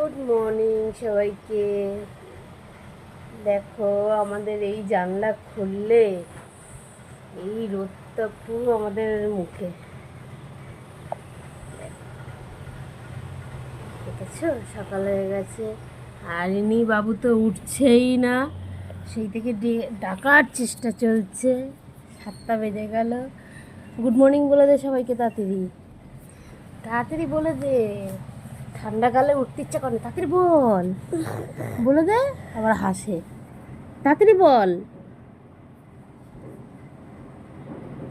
Good morning সবাইকে। দেখো আমাদের এই জানলা খুললে এই রোদটা পুরো আমাদের মুখে, দেখেছো সকাল হয়ে গেছে আর ইনি বাবু তো উঠছেই না, সেই থেকে ডাকার চেষ্টা চলছে। 7টা বেজে গেল। গুড মর্নিং বলে দে সবাইকে, তাড়াতাড়ি তাড়াতাড়ি বলে দে, ঠান্ডাকালে উঠতে ইচ্ছা করে, তাড়াতাড়ি বল, বলে দে। আবার হাসে, তাড়াতাড়ি বল,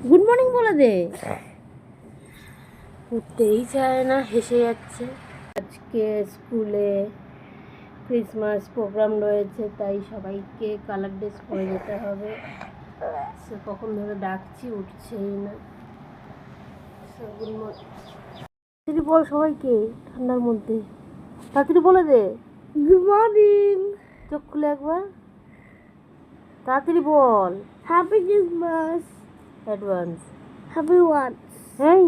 গুড মর্নিং বলে দে। উঠতেই চায় না, হেসে যাচ্ছে। আজকে স্কুলে ক্রিসমাস প্রোগ্রাম রয়েছে, তাই সবাইকে কালার ড্রেস পরে যেতে হবে। সে কখন ধরে ডাকছি, উঠছেই না। গুড মর্নিং তাড়াতাড়ি বল সবাইকে, ঠান্ডার মধ্যে তাড়াতাড়ি বলে দে গুড মর্নিং। চোখ খুলে একবার তাড়াতাড়ি বল, happy Christmas advance, happy one. হ্যাঁ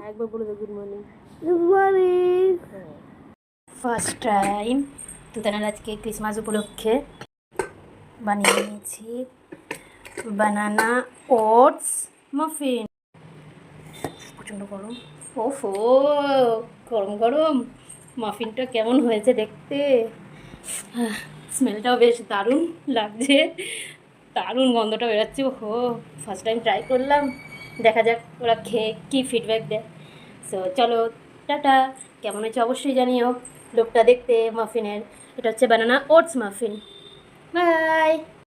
একবার বলে দে good morning. Good morning. First time তোদের আজকে ক্রিসমাস উপলক্ষে বানিয়ে নিয়েছি বানানা ওটস মাফিন। প্রচণ্ড গরম, ওফো গরম গরম মাফিনটা কেমন হয়েছে দেখতে, স্মেলটাও বেশ দারুণ লাগছে, দারুণ গন্ধটা বেরোচ্ছে। ওহো, ফার্স্ট টাইম ট্রাই করলাম, দেখা যাক ওরা খেয়ে কী ফিডব্যাক দেয়। সো চলো টাটা, কেমন হয়েছে অবশ্যই জানিও। লোকটা দেখতে মাফিনের, এটা হচ্ছে বানানা ওটস মাফিন। বাই।